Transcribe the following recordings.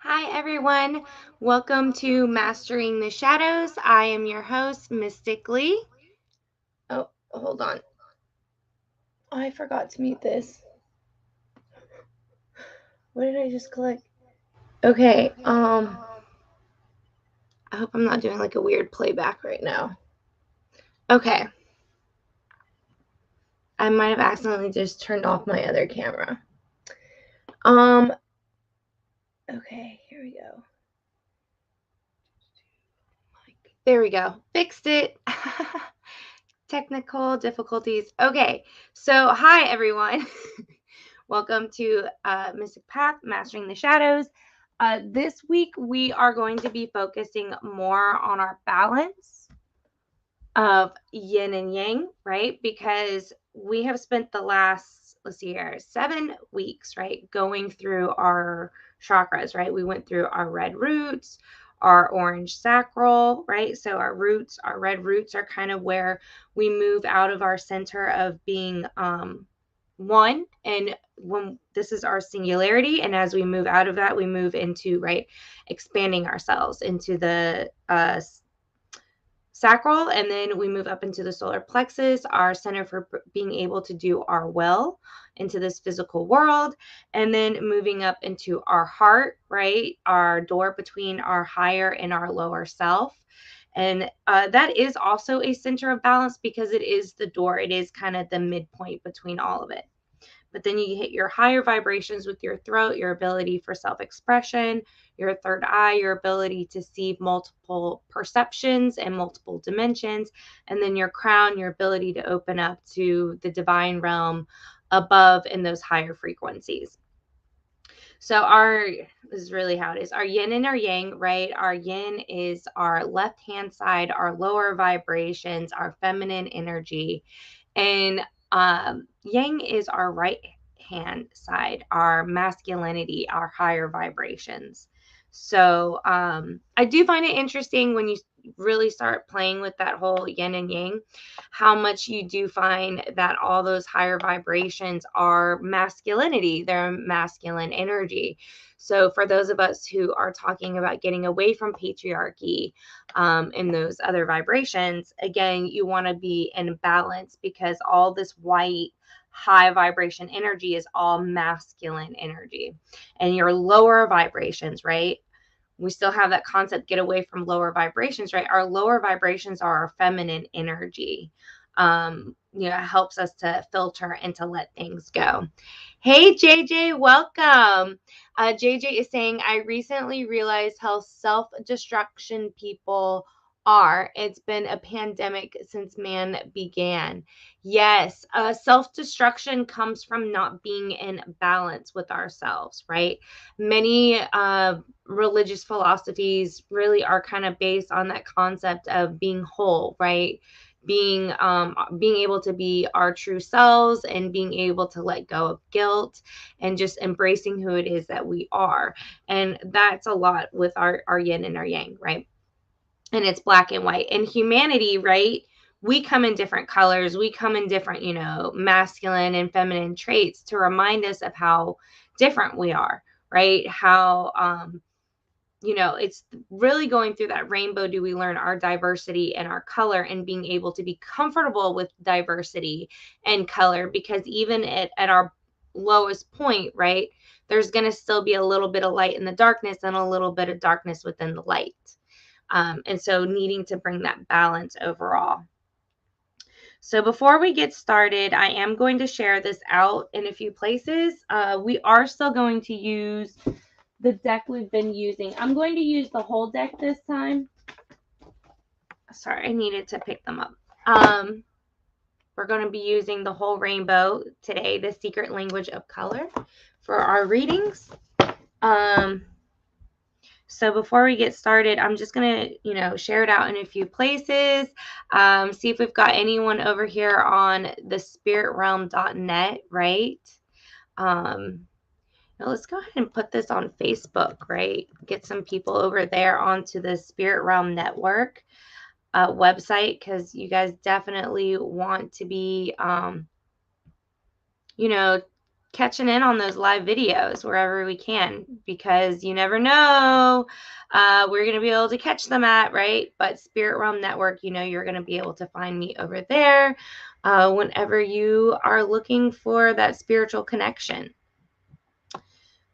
Hi, everyone. Welcome to Mastering the Shadows. I am your host, Mystic Lee. Oh, hold on. I forgot to mute this. What did I just click? Okay, I hope I'm not doing like a weird playback right now. Okay. I might have accidentally just turned off my other camera. Okay, here we go. There we go. Fixed it. Technical difficulties. Okay, so hi everyone. Welcome to Mystic Path, Mastering the Shadows. This week we are going to be focusing more on our balance of yin and yang, right? Because we have spent the last, let's see here, 7 weeks, right, going through our chakras, right? We went through our red roots, our orange sacral, right? So our roots, our red roots are kind of where we move out of our center of being one, and when this is our singularity, and as we move out of that, we move into, right, expanding ourselves into the sacral, and then we move up into the solar plexus, our center for being able to do our will into this physical world, and then moving up into our heart, right, our door between our higher and our lower self. And that is also a center of balance because it is the door, it is kind of the midpoint between all of it. But then you hit your higher vibrations with your throat, your ability for self expression, your third eye, your ability to see multiple perceptions and multiple dimensions, and then your crown, your ability to open up to the divine realm above in those higher frequencies. So this is really how it is. Our yin and our yang, right? Our yin is our left hand side, our lower vibrations, our feminine energy. And yang is our right hand side, our masculinity, our higher vibrations. So I do find it interesting when you really start playing with that whole yin and yang, how much you do find that all those higher vibrations are masculinity, they're masculine energy. So for those of us who are talking about getting away from patriarchy and those other vibrations, again, you want to be in balance because all this white high vibration energy is all masculine energy. And your lower vibrations, right? We still have that concept, get away from lower vibrations, right? Our lower vibrations are our feminine energy. It helps us to filter and to let things go. Hey, JJ, welcome. JJ is saying, I recently realized how self-destruction people are. It's been a pandemic since man began. Yes, self-destruction comes from not being in balance with ourselves, right? Many religious philosophies really are kind of based on that concept of being whole, right? Being able to be our true selves and being able to let go of guilt and just embracing who it is that we are. And that's a lot with our yin and our yang, right? And it's black and white. And humanity, right, we come in different colors, we come in different, masculine and feminine traits to remind us of how different we are, right? How it's really going through that rainbow. Do we learn our diversity and our color and being able to be comfortable with diversity and color? Because even at our lowest point, right, there's going to still be a little bit of light in the darkness and a little bit of darkness within the light. And so needing to bring that balance overall. So before we get started, I am going to share this out in a few places. We are still going to use the deck we've been using. I'm going to use the whole deck this time. Sorry, I needed to pick them up. We're going to be using the whole rainbow today, the secret language of color, for our readings. So before we get started, I'm just going to, share it out in a few places. See if we've got anyone over here on the spiritrealm.net, right? Now let's go ahead and put this on Facebook, right? Get some people over there onto the Spirit Realm Network website, because you guys definitely want to be, catching in on those live videos wherever we can, because you never know we're going to be able to catch them at, right? But Spirit Realm Network, you know, you're going to be able to find me over there whenever you are looking for that spiritual connection.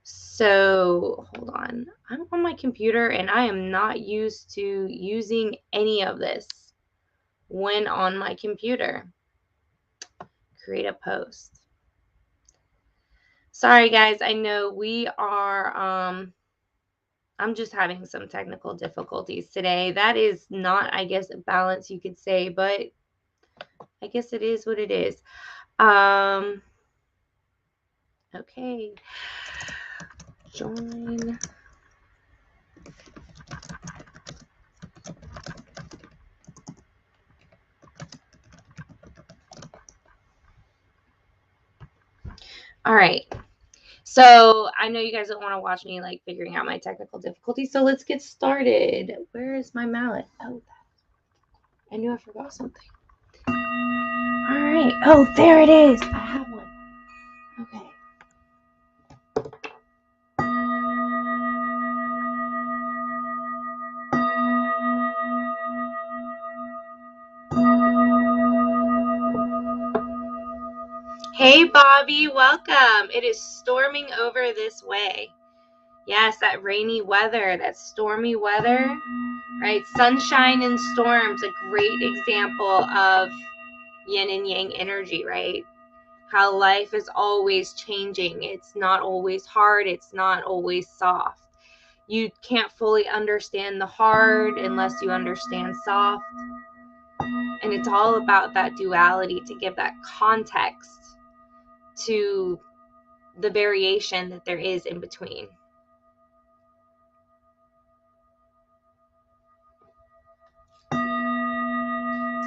So hold on, I'm on my computer and I am not used to using any of this when on my computer. Create a post. Sorry guys, I know we are I'm just having some technical difficulties today. That is not, I guess, a balance you could say, but I guess it is what it is. Okay. Join. All right. So I know you guys don't want to watch me like figuring out my technical difficulties. So let's get started. Where is my mallet? Oh, I knew I forgot something. All right. Oh, there it is. I have one. Okay. Hey, Bobby, welcome. It is storming over this way. Yes, that rainy weather, that stormy weather, right? Sunshine and storms, a great example of yin and yang energy, right? How life is always changing. It's not always hard. It's not always soft. You can't fully understand the hard unless you understand soft. And it's all about that duality to give that context to the variation that there is in between.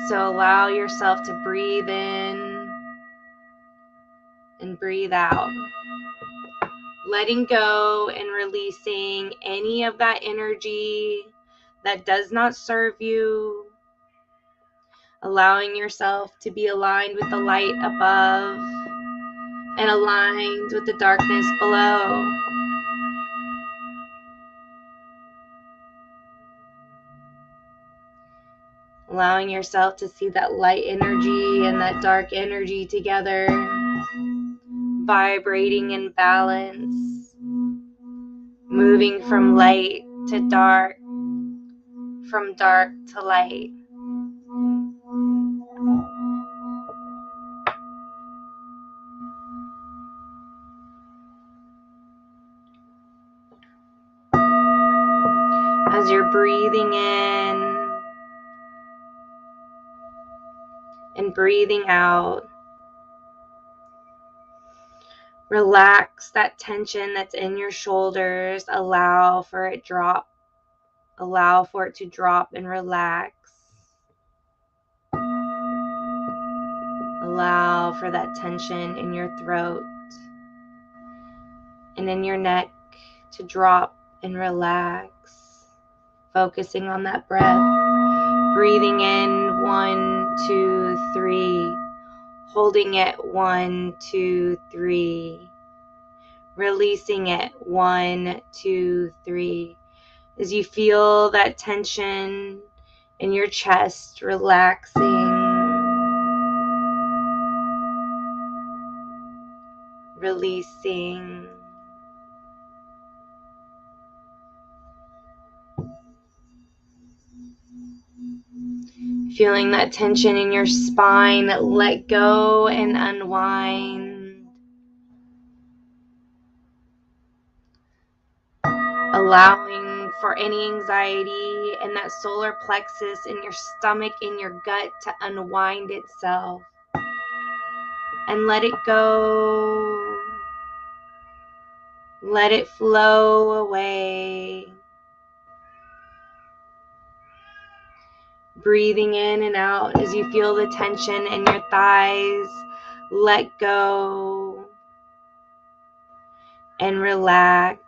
So allow yourself to breathe in and breathe out. Letting go and releasing any of that energy that does not serve you. Allowing yourself to be aligned with the light above and aligned with the darkness below. Allowing yourself to see that light energy and that dark energy together, vibrating in balance, moving from light to dark, from dark to light. As you're breathing in and breathing out, relax that tension that's in your shoulders. Allow for it to drop and relax. Allow for that tension in your throat and in your neck to drop and relax. Focusing on that breath. Breathing in 1, 2, 3. Holding it 1, 2, 3. Releasing it 1, 2, 3. As you feel that tension in your chest relaxing, releasing. Feeling that tension in your spine, let go and unwind. Allowing for any anxiety in that solar plexus in your stomach, in your gut, to unwind itself. And let it go. Let it flow away. Breathing in and out as you feel the tension in your thighs. Let go and relax.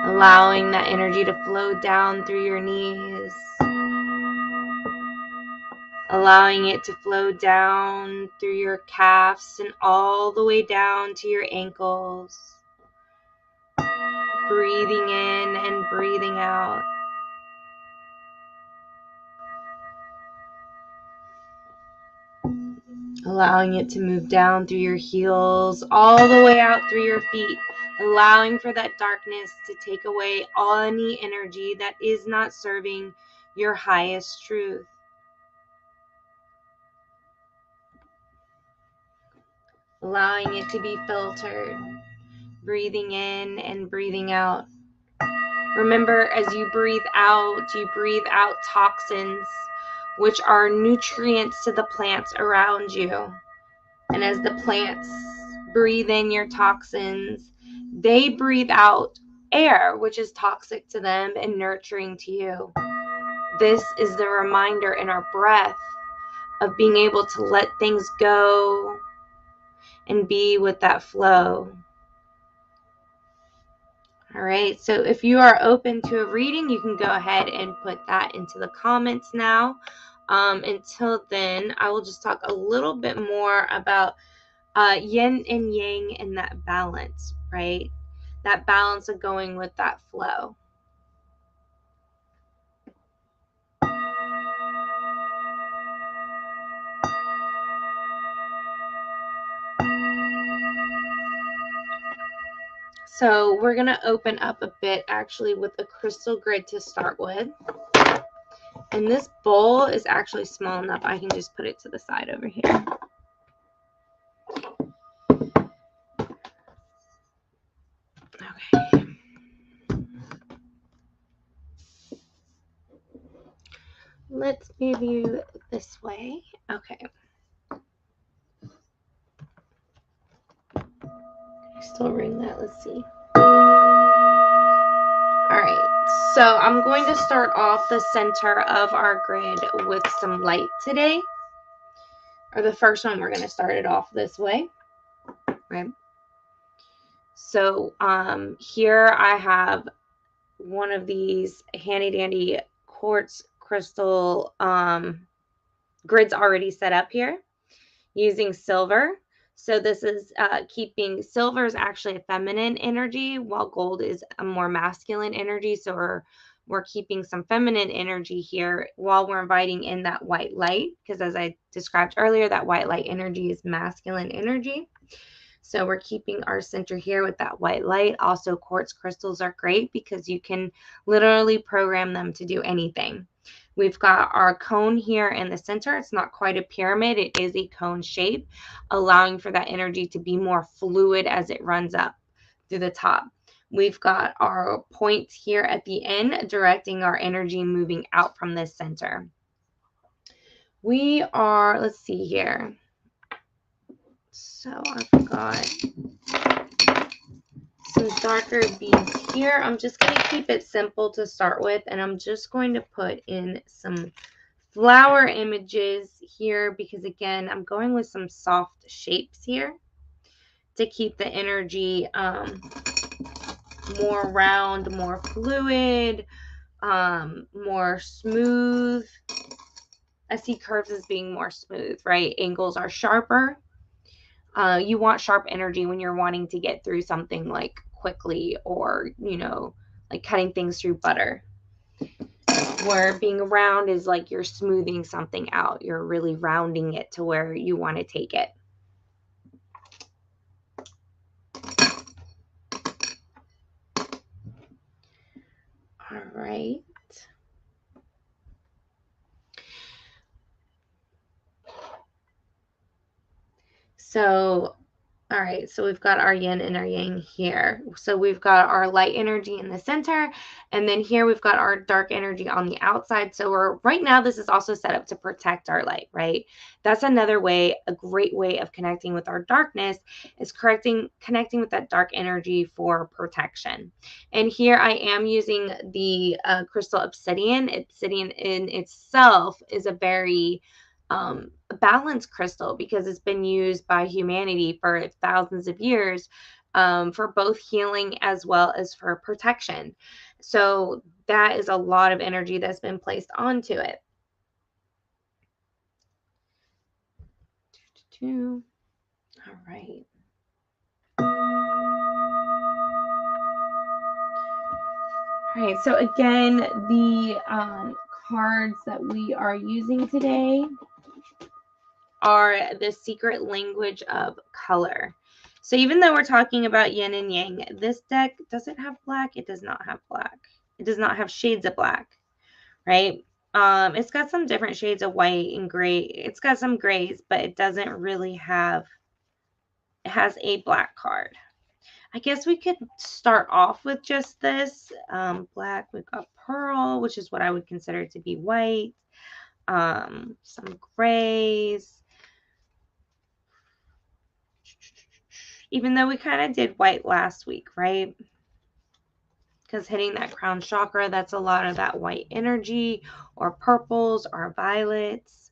Allowing that energy to flow down through your knees, allowing it to flow down through your calves and all the way down to your ankles. Breathing in and breathing out. Allowing it to move down through your heels, all the way out through your feet. Allowing for that darkness to take away any energy that is not serving your highest truth. Allowing it to be filtered. Breathing in and breathing out. Remember, as you breathe out toxins, which are nutrients to the plants around you. And as the plants breathe in your toxins, they breathe out air, which is toxic to them and nurturing to you. This is the reminder in our breath of being able to let things go and be with that flow. All right, so if you are open to a reading, you can go ahead and put that into the comments now. Until then, I will just talk a little bit more about yin and yang and that balance, right? That balance of going with that flow. So we're going to open up a bit actually with a crystal grid to start with. And this bowl is actually small enough. I can just put it to the side over here. Okay. Let's move you this way. Okay. Still ring that. Let's see. All right. So I'm going to start off the center of our grid with some light today. Or the first one, we're going to start it off this way. Right. So here I have one of these handy dandy quartz crystal grids already set up here using silver. So this is keeping silver is actually a feminine energy, while gold is a more masculine energy. So we're keeping some feminine energy here while we're inviting in that white light, because as I described earlier, that white light energy is masculine energy. So we're keeping our center here with that white light. Also, quartz crystals are great because you can literally program them to do anything. We've got our cone here in the center. It's not quite a pyramid. It is a cone shape, allowing for that energy to be more fluid as it runs up through the top. We've got our points here at the end, directing our energy moving out from this center. We are, let's see here. So I've got some darker beads here. I'm just going to keep it simple to start with, and I'm just going to put in some flower images here because, again, I'm going with some soft shapes here to keep the energy more round, more fluid, more smooth. I see curves as being more smooth, right? Angles are sharper. You want sharp energy when you're wanting to get through something like quickly, or, you know, like cutting things through butter. Where being round is like you're smoothing something out. You're really rounding it to where you want to take it. All right. So, all right, so we've got our yin and our yang here. So we've got our light energy in the center, and then here we've got our dark energy on the outside. So right now, this is also set up to protect our light, right? That's another way, a great way of connecting with our darkness is connecting with that dark energy for protection. And here I am using the crystal obsidian. Obsidian in itself is a very balanced crystal because it's been used by humanity for thousands of years for both healing as well as for protection. So that is a lot of energy that's been placed onto it. 2. All right. All right, so again, the cards that we are using today are the secret language of color. So even though we're talking about yin and yang, this deck, does it have black? It does not have black. It does not have shades of black, right? It's got some different shades of white and gray. It's got some grays, but it doesn't really have, it has a black card. I guess we could start off with just this. Black, we've got pearl, which is what I would consider to be white. Some grays. Even though we kind of did white last week, right? Because hitting that crown chakra, that's a lot of that white energy, or purples or violets.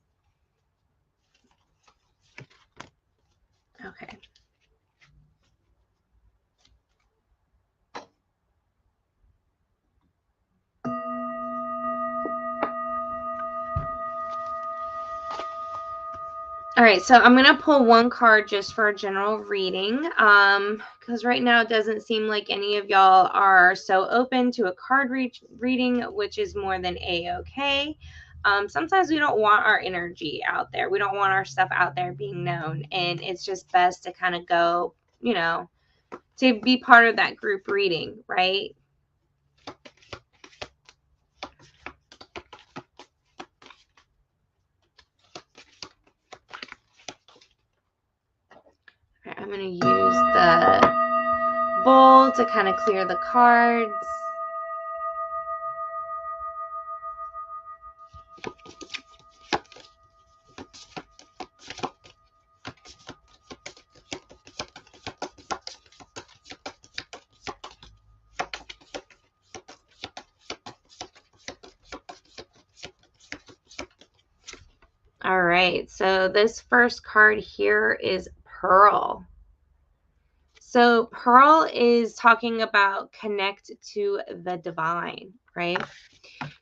Okay. All right, so I'm going to pull one card just for a general reading, because right now it doesn't seem like any of y'all are so open to a card reading, which is more than a-okay. Sometimes we don't want our energy out there. We don't want our stuff out there being known, and it's just best to kind of go, you know, to be part of that group reading, right? I'm going to use the bowl to kind of clear the cards. All right, so this first card here is Pearl. So Pearl is talking about connect to the divine, right?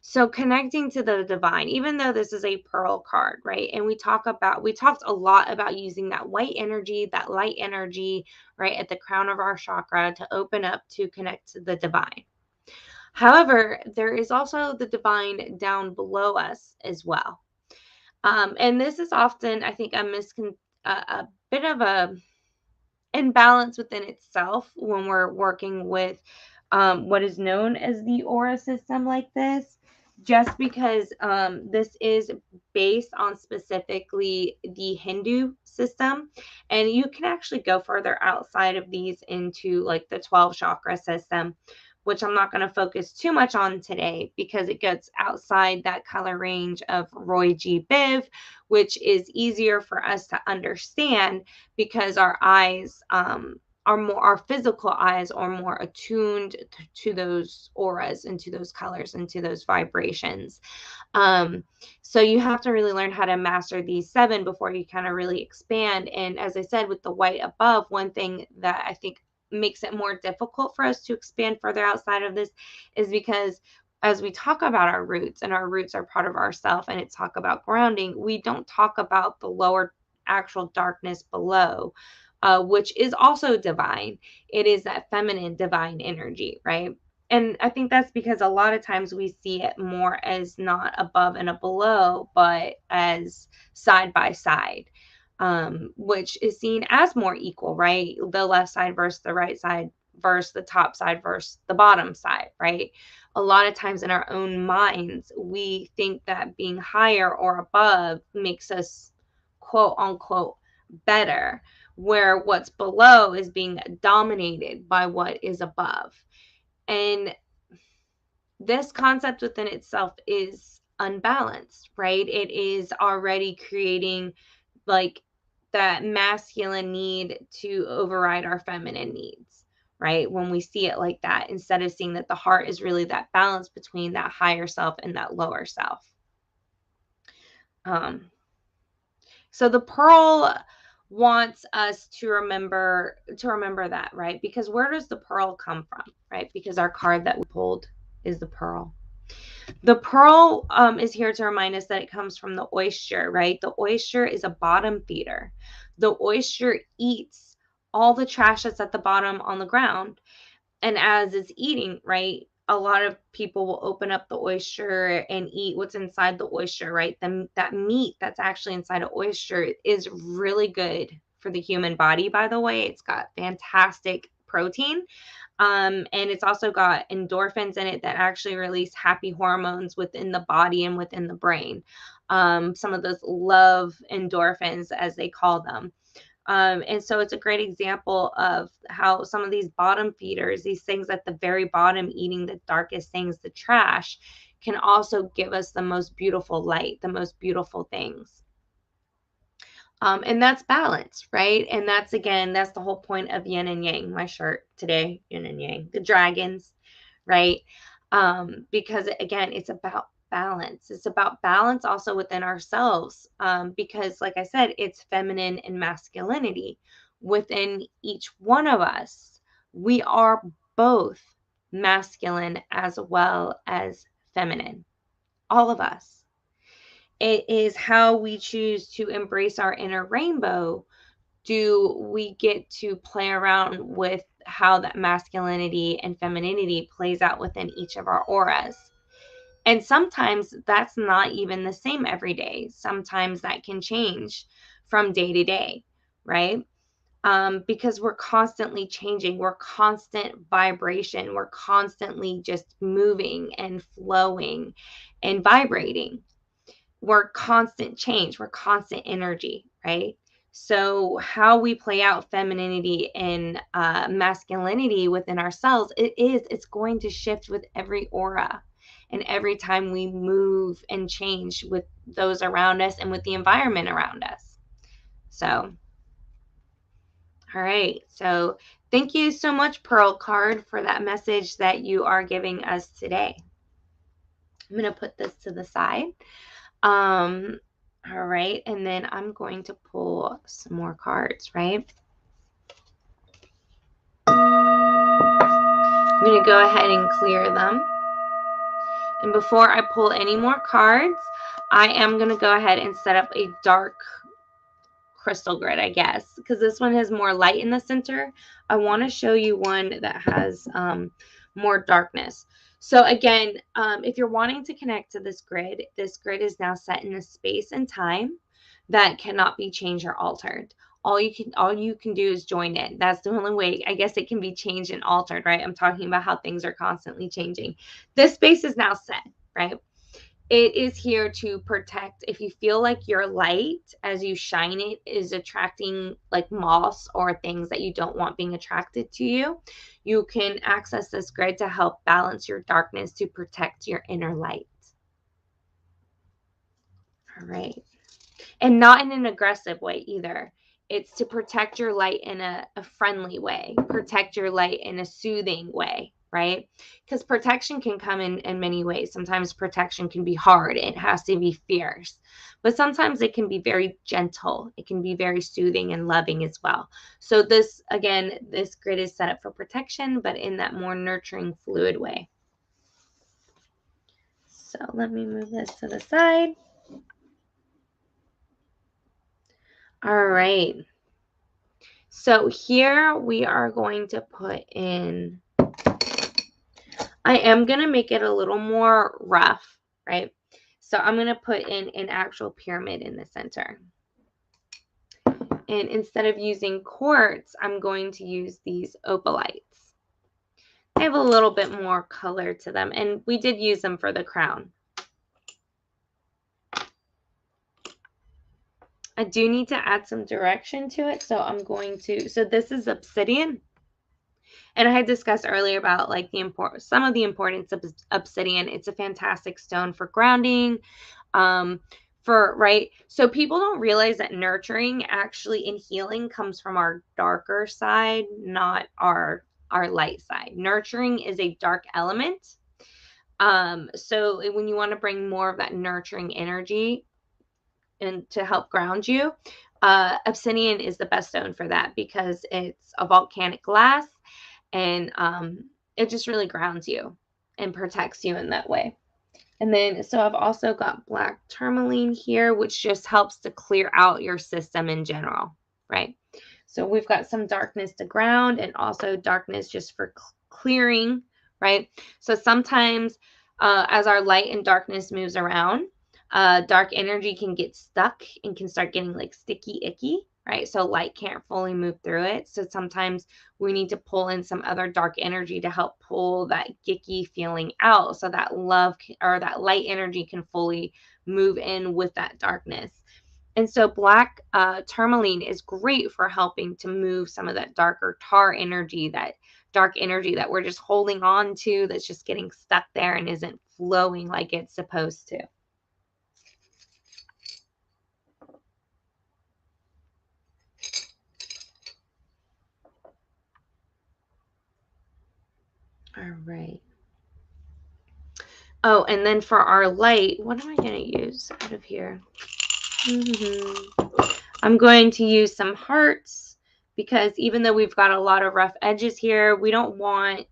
So connecting to the divine, even though this is a Pearl card, right? And we talked a lot about using that white energy, that light energy, right, at the crown of our chakra to open up to connect to the divine. However, there is also the divine down below us as well. And this is often, I think, a bit of a imbalance within itself when we're working with what is known as the aura system like this, just because this is based on specifically the Hindu system. And you can actually go further outside of these into like the 12 chakra system, which I'm not going to focus too much on today because it gets outside that color range of Roy G. Biv, which is easier for us to understand because our eyes our physical eyes are more attuned to those auras and to those colors and to those vibrations. So you have to really learn how to master these 7 before you kind of really expand. And as I said, with the white above, one thing that I think makes it more difficult for us to expand further outside of this is because as we talk about our roots, and our roots are part of ourself, and it's talk about grounding, we don't talk about the lower actual darkness below, which is also divine. It is that feminine divine energy, right? And I think that's because a lot of times we see it more as not above and a below, but as side by side, which is seen as more equal, right? The left side versus the right side versus the top side versus the bottom side, right? A lot of times in our own minds, we think that being higher or above makes us quote unquote better, where what's below is being dominated by what is above. And this concept within itself is unbalanced, right? It is already creating like that masculine need to override our feminine needs, right? When we see it like that, instead of seeing that the heart is really that balance between that higher self and that lower self. So the pearl wants us to remember that, right? Because where does the pearl come from, right? Because our card that we pulled is the pearl. The pearl is here to remind us that it comes from the oyster, right? The oyster is a bottom feeder. The oyster eats all the trash that's at the bottom on the ground. And as it's eating, right, a lot of people will open up the oyster and eat what's inside the oyster, right? That meat that's actually inside an oyster is really good for the human body, by the way. It's got fantastic protein. And it's also got endorphins in it that actually release happy hormones within the body and within the brain. Some of those love endorphins, as they call them. And so it's a great example of how some of these bottom feeders, these things at the very bottom, eating the darkest things, the trash, can also give us the most beautiful light, the most beautiful things. And that's balance, right? And that's, again, that's the whole point of Yin and Yang, my shirt today, Yin and Yang, the dragons, right? Because again, it's about balance. It's about balance also within ourselves. Because like I said, it's feminine and masculinity within each one of us. We are both masculine as well as feminine, all of us. It is how we choose to embrace our inner rainbow. Do we get to play around with how that masculinity and femininity plays out within each of our auras? And sometimes that's not even the same every day. Sometimes that can change from day to day, right? Because we're constantly changing, we're constant vibration, we're constantly just moving and flowing and vibrating. We're constant change, we're constant energy, right? So how we play out femininity and masculinity within ourselves, it's going to shift with every aura and every time we move and change with those around us and with the environment around us. So, all right. So thank you so much, Pearl Card, for that message that you are giving us today. I'm going to put this to the side. All right, and then I'm going to pull some more cards, right? I'm going to go ahead and clear them. And before I pull any more cards, I am going to go ahead and set up a dark crystal grid, I guess, because this one has more light in the center. I want to show you one that has more darkness. So again, if you're wanting to connect to this grid is now set in a space and time that cannot be changed or altered. All you can do is join in. That's the only way. I guess it can be changed and altered, right? I'm talking about how things are constantly changing. This space is now set, right? It is here to protect. If you feel like your light as you shine it is attracting like moths or things that you don't want being attracted to you, you can access this grid to help balance your darkness, to protect your inner light. All right. And not in an aggressive way either. It's to protect your light in a friendly way, protect your light in a soothing way, right? Because protection can come in many ways. Sometimes protection can be hard, it has to be fierce, but sometimes it can be very gentle, it can be very soothing and loving as well. So this, again, this grid is set up for protection, but in that more nurturing, fluid way. So let me move this to the side. All right. So here we are going to put in, I am going to make it a little more rough, right? So I'm going to put in an actual pyramid in the center. And instead of using quartz, I'm going to use these opalites. They have a little bit more color to them, and we did use them for the crown. I do need to add some direction to it, so I'm going to, so this is obsidian. And I had discussed earlier about like some of the importance of obsidian. It's a fantastic stone for grounding, right. So people don't realize that nurturing actually in healing comes from our darker side, not our light side. Nurturing is a dark element. So when you want to bring more of that nurturing energy and to help ground you, obsidian is the best stone for that because it's a volcanic glass. And it just really grounds you and protects you in that way. And then, so I've also got black tourmaline here, which just helps to clear out your system in general. right? So we've got some darkness to ground and also darkness just for clearing, right? So sometimes as our light and darkness moves around, dark energy can get stuck and can start getting like sticky, icky, right? So light can't fully move through it. So sometimes we need to pull in some other dark energy to help pull that icky feeling out so that love or that light energy can fully move in with that darkness. And so black tourmaline is great for helping to move some of that darker tar energy, that dark energy that we're just holding on to, that's just getting stuck there and isn't flowing like it's supposed to. All right. Oh, and then for our light, what am I going to use out of here? I'm going to use some hearts because even though we've got a lot of rough edges here, we don't want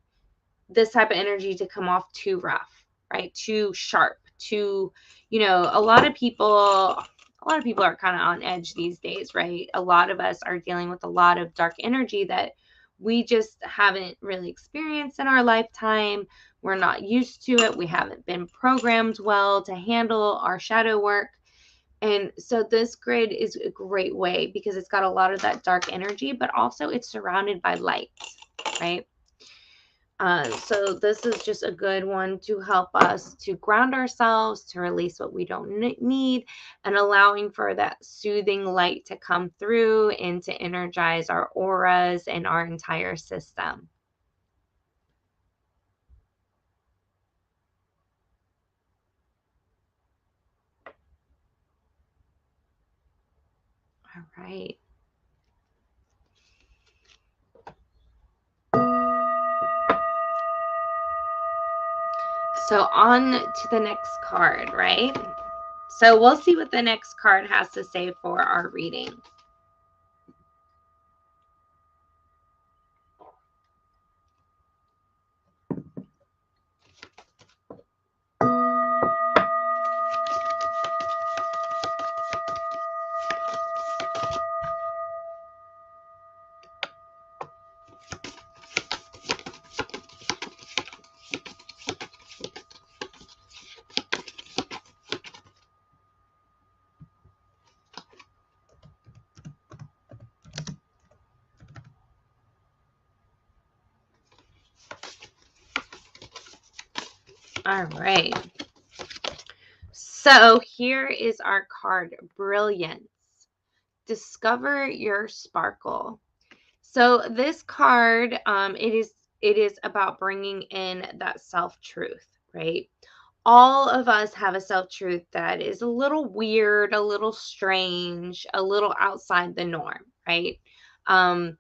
this type of energy to come off too rough, right? Too sharp, too, a lot of people are kind of on edge these days, right? A lot of us are dealing with a lot of dark energy that we just haven't really experienced in our lifetime. We're not used to it. We haven't been programmed well to handle our shadow work. And so this grid is a great way because it's got a lot of that dark energy, but also it's surrounded by light, right? So this is just a good one to help us to ground ourselves, to release what we don't need, and allowing for that soothing light to come through and to energize our auras and our entire system. All right. So on to the next card, right? So we'll see what the next card has to say for our reading. All right. So here is our card, Brilliance. Discover your sparkle. So this card, it is about bringing in that self-truth, right? All of us have a self-truth that is a little weird, a little strange, a little outside the norm, right? Um,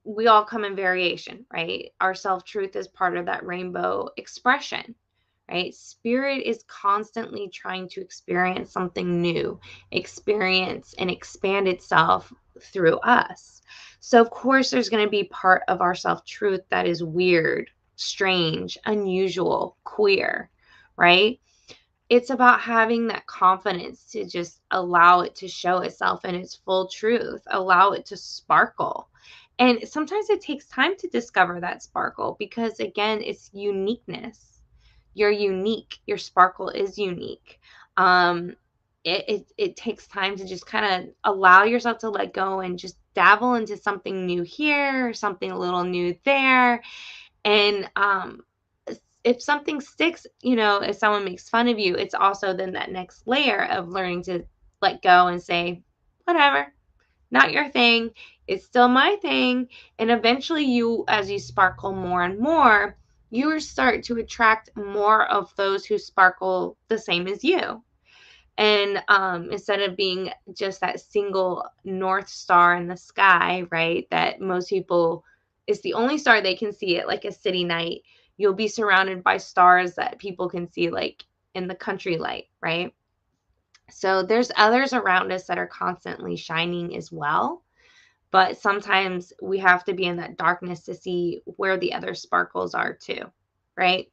we all come in variation, right? Our self-truth is part of that rainbow expression, right? Spirit is constantly trying to experience something new, experience and expand itself through us. So, of course, there's going to be part of our self-truth that is weird, strange, unusual, queer, right? It's about having that confidence to just allow it to show itself in its full truth, allow it to sparkle. And sometimes it takes time to discover that sparkle because, again, it's uniqueness. You're unique. Your sparkle is unique. It takes time to just kind of allow yourself to let go and just dabble into something new here, something a little new there. And if something sticks, if someone makes fun of you, it's also then that next layer of learning to let go and say, whatever, not your thing. It's still my thing. And eventually you, as you sparkle more and more, you start to attract more of those who sparkle the same as you. And instead of being just that single North Star in the sky, right, that most people, is the only star they can see at like a city night, you'll be surrounded by stars that people can see like in the country light, right? So there's others around us that are constantly shining as well. But sometimes we have to be in that darkness to see where the other sparkles are too, right?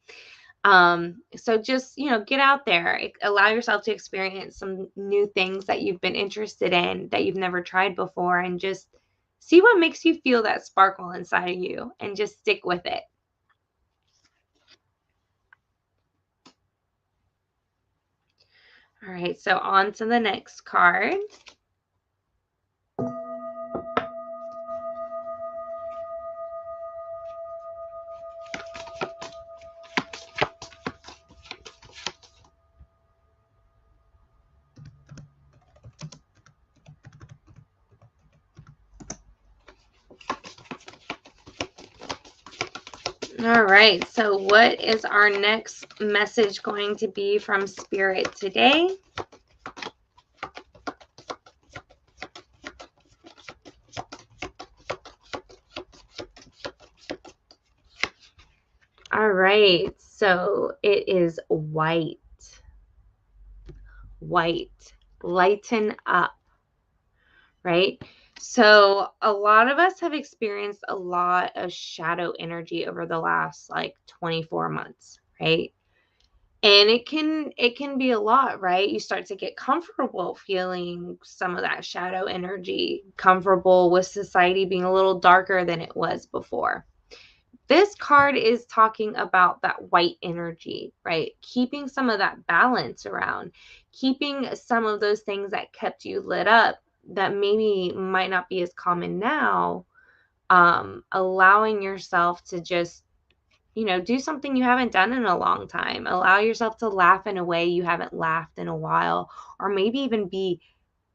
So just, get out there, allow yourself to experience some new things that you've been interested in that you've never tried before, and just see what makes you feel that sparkle inside of you and just stick with it. All right, so on to the next card. All right, so what is our next message going to be from Spirit today? All right, so it is white. White. Lighten up, right? So a lot of us have experienced a lot of shadow energy over the last like 24 months, right? And it can be a lot, right? You start to get comfortable feeling some of that shadow energy, comfortable with society being a little darker than it was before. This card is talking about that white energy, right? Keeping some of that balance around, keeping some of those things that kept you lit up that maybe might not be as common now, allowing yourself to just, do something you haven't done in a long time. Allow yourself to laugh in a way you haven't laughed in a while, or maybe even be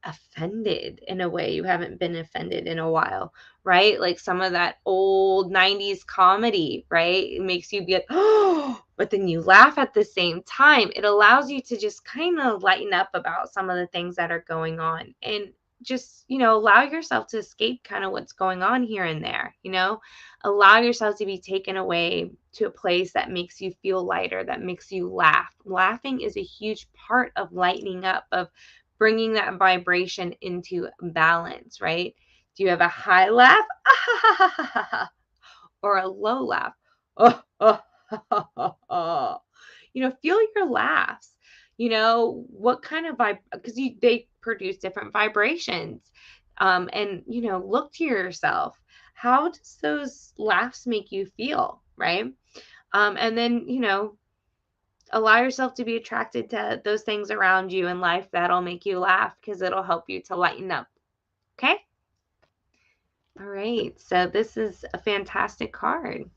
offended in a way you haven't been offended in a while, right? Like some of that old 90s comedy, right? It makes you be like, oh, but then you laugh at the same time. It allows you to just kind of lighten up about some of the things that are going on, and just, allow yourself to escape kind of what's going on here and there, allow yourself to be taken away to a place that makes you feel lighter, that makes you laugh. Laughing is a huge part of lightening up, of bringing that vibration into balance, right? Do you have a high laugh or a low laugh? Feel your laughs. What kind of vibe, because they produce different vibrations. And look to yourself. How does those laughs make you feel, right? And then, allow yourself to be attracted to those things around you in life that'll make you laugh, because it'll help you to lighten up. Okay? All right. So this is a fantastic card.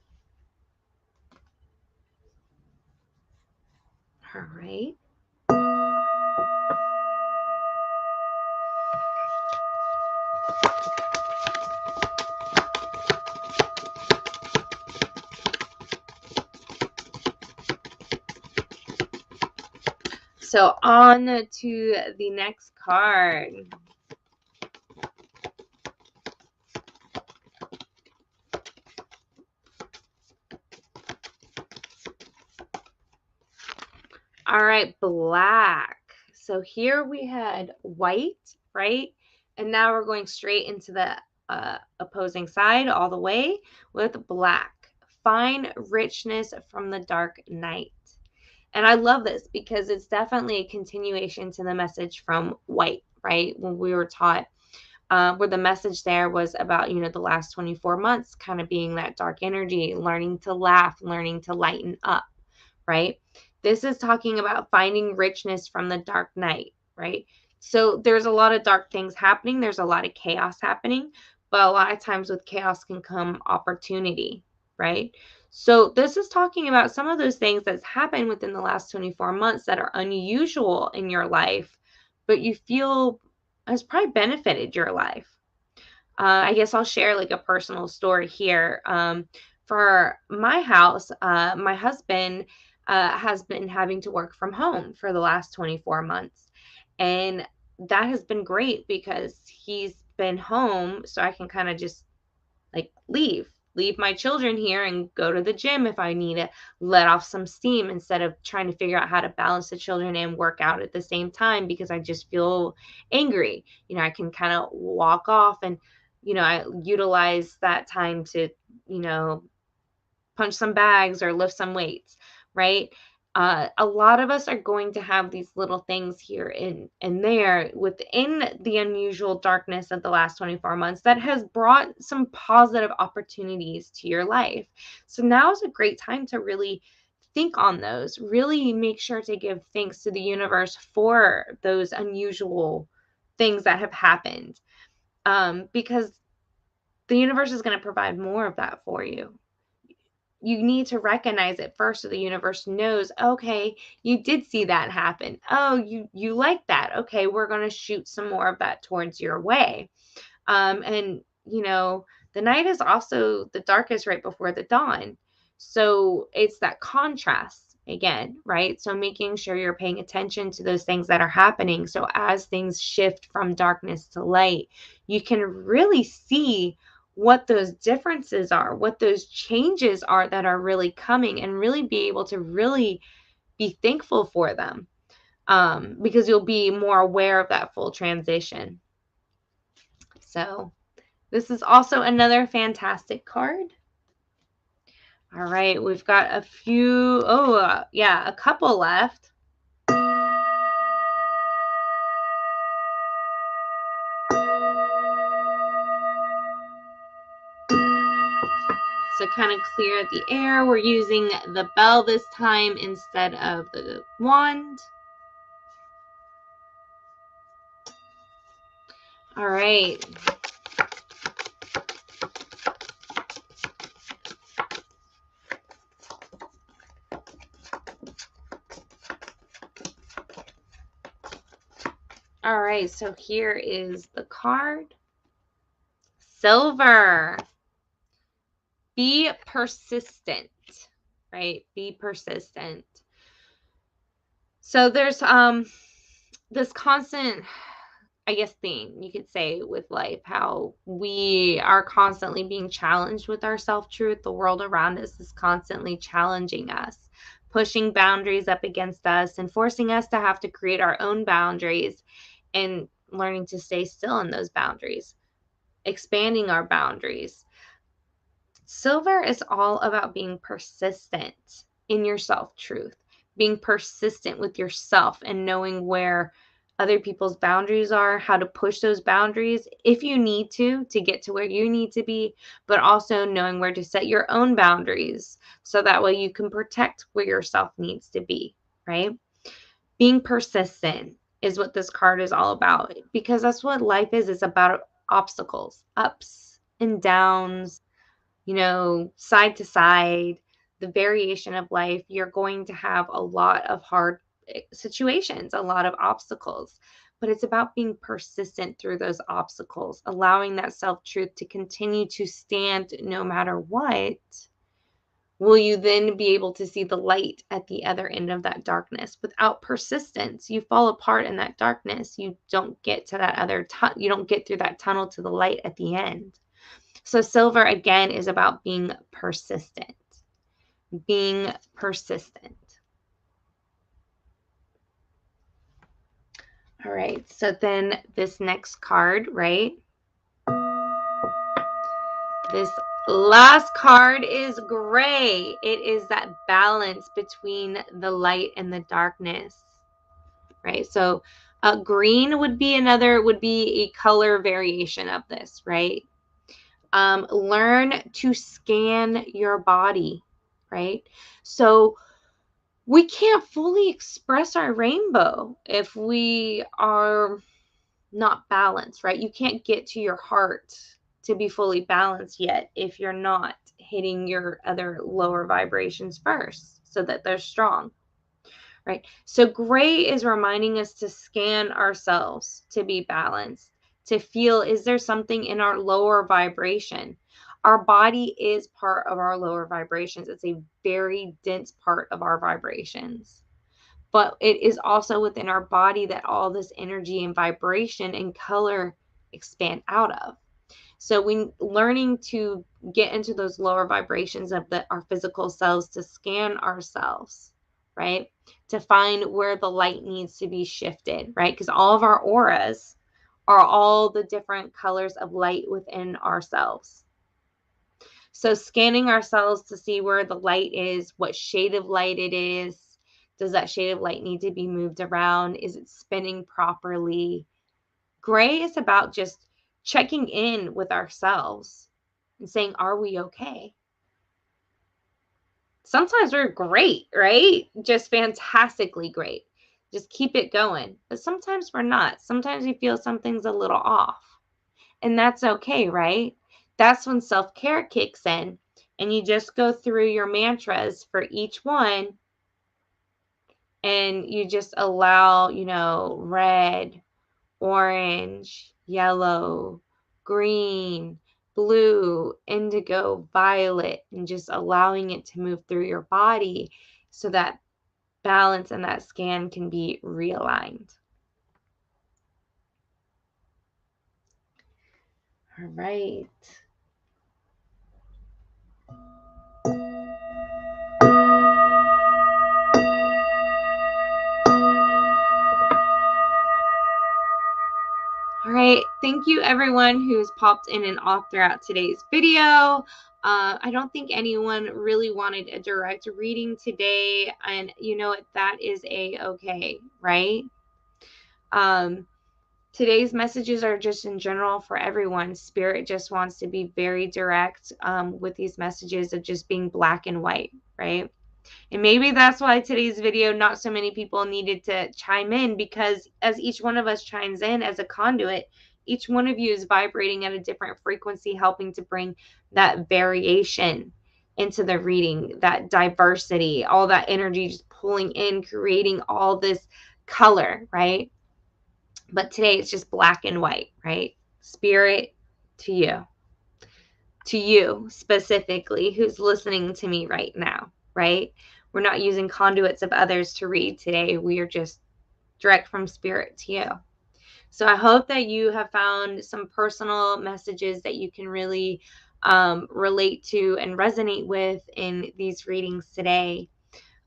All right. So on to the next card. All right, black. So here we had white, right? And now we're going straight into the opposing side all the way with black. Find richness from the dark night. And I love this because it's definitely a continuation to the message from white, right? When we were taught, where the message there was about, the last 24 months kind of being that dark energy, learning to laugh, learning to lighten up, right? This is talking about finding richness from the dark night, right? So there's a lot of dark things happening. There's a lot of chaos happening, but a lot of times with chaos can come opportunity, right? So this is talking about some of those things that's happened within the last 24 months that are unusual in your life, but you feel has probably benefited your life. I guess I'll share like a personal story here. For my house, my husband has been having to work from home for the last 24 months. And that has been great because he's been home, so I can kind of just like leave my children here and go to the gym if I need to let off some steam, instead of trying to figure out how to balance the children and work out at the same time because I just feel angry. I can kind of walk off and, I utilize that time to, punch some bags or lift some weights. right? A lot of us are going to have these little things here and there within the unusual darkness of the last 24 months that has brought some positive opportunities to your life. So now is a great time to really think on those, really make sure to give thanks to the universe for those unusual things that have happened, because the universe is going to provide more of that for you. You need to recognize it first so the universe knows, okay, you did see that happen. Oh, you like that. Okay, we're going to shoot some more of that towards your way. And the night is also the darkest right before the dawn. So it's that contrast again, right? So making sure you're paying attention to those things that are happening. So as things shift from darkness to light, you can really see what those differences are, what those changes are that are really coming, and really be able to really be thankful for them, because you'll be more aware of that full transition. So this is also another fantastic card. All right, we've got a few, a couple left. So kind of clear the air. We're using the bell this time instead of the wand. All right. All right, so here is the card. Silver. Be persistent, right? Be persistent. So there's this constant, I guess, theme, you could say, with life, how we are constantly being challenged with our self-truth. The world around us is constantly challenging us, pushing boundaries up against us and forcing us to have to create our own boundaries and learning to stay still in those boundaries, expanding our boundaries. Silver is all about being persistent in your self-truth, being persistent with yourself and knowing where other people's boundaries are, how to push those boundaries if you need to get to where you need to be, but also knowing where to set your own boundaries so that way you can protect where yourself needs to be, right? Being persistent is what this card is all about, because that's what life is. It's about obstacles, ups and downs, side to side, the variation of life. You're going to have a lot of hard situations, a lot of obstacles, but it's about being persistent through those obstacles, allowing that self-truth to continue to stand no matter what. Will you then be able to see the light at the other end of that darkness? Without persistence, you fall apart in that darkness. You don't get to that you don't get through that tunnel to the light at the end. So silver, again, is about being persistent. Being persistent. All right, so then this next card, right? This last card is gray. It is that balance between the light and the darkness, right? So green would be a color variation of this, right? Learn to scan your body, right? So we can't fully express our rainbow if we are not balanced, right? You can't get to your heart to be fully balanced yet if you're not hitting your other lower vibrations first so that they're strong, right? So gray is reminding us to scan ourselves to be balanced, to feel, is there something in our lower vibration? Our body is part of our lower vibrations. It's a very dense part of our vibrations. But it is also within our body that all this energy and vibration and color expand out of. So we learning to get into those lower vibrations of our physical selves, to scan ourselves, right? To find where the light needs to be shifted, right? Because all of our auras are all the different colors of light within ourselves. So scanning ourselves to see where the light is, what shade of light it is. Does that shade of light need to be moved around? Is it spinning properly? Gray is about just checking in with ourselves and saying, are we okay? Sometimes we're great, right? Just fantastically great. Just keep it going. But sometimes we're not. Sometimes we feel something's a little off. And that's okay, right? That's when self-care kicks in and you just go through your mantras for each one and you just allow, red, orange, yellow, green, blue, indigo, violet, and just allowing it to move through your body so that balance and that scan can be realigned. All right. All right, thank you everyone who's popped in and off throughout today's video. I don't think anyone really wanted a direct reading today, and you know what, that is okay, right? Today's messages are just in general for everyone. Spirit just wants to be very direct with these messages of just being black and white, right? And maybe that's why today's video, not so many people needed to chime in, because as each one of us chimes in as a conduit, each one of you is vibrating at a different frequency, helping to bring that variation into the reading, that diversity, all that energy just pulling in, creating all this color, right? But today it's just black and white, right? Spirit, to you specifically, who's listening to me right now, right? We're not using conduits of others to read today. We are just direct from spirit to you. So I hope that you have found some personal messages that you can really relate to and resonate with in these readings today.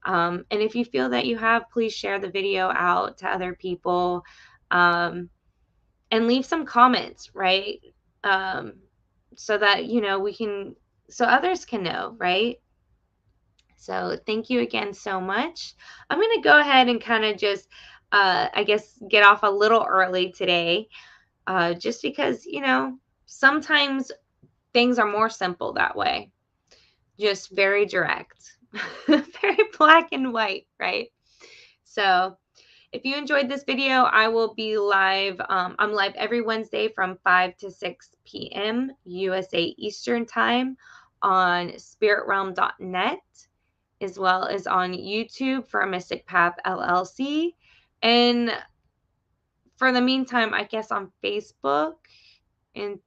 And if you feel that you have, please share the video out to other people and leave some comments, right? So that, so others can know, right? So thank you again so much. I'm going to go ahead and kind of just, I guess, get off a little early today, just because, sometimes things are more simple that way. Just very direct, very black and white, right? So if you enjoyed this video, I will be live. I'm live every Wednesday from 5 to 6 p.m. USA Eastern Time on spiritrealm.net, as well as on YouTube for Mystic Path LLC. And for the meantime, I guess on Facebook. And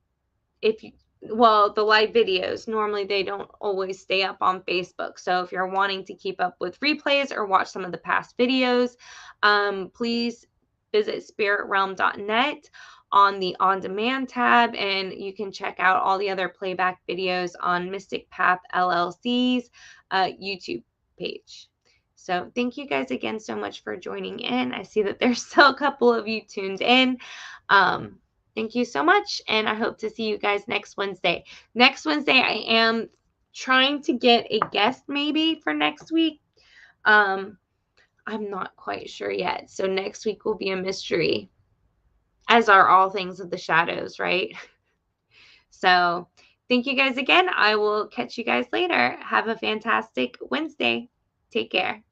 the live videos, normally they don't always stay up on Facebook. So if you're wanting to keep up with replays or watch some of the past videos, please visit spiritrealm.net on the on-demand tab, and you can check out all the other playback videos on Mystic Path LLC's YouTube page. So thank you guys again so much for joining in. I see that there's still a couple of you tuned in. Thank you so much, and I hope to see you guys next Wednesday. Next Wednesday, I am trying to get a guest maybe for next week. I'm not quite sure yet. So next week will be a mystery, as are all things of the shadows, right? So thank you guys again. I will catch you guys later. Have a fantastic Wednesday. Take care.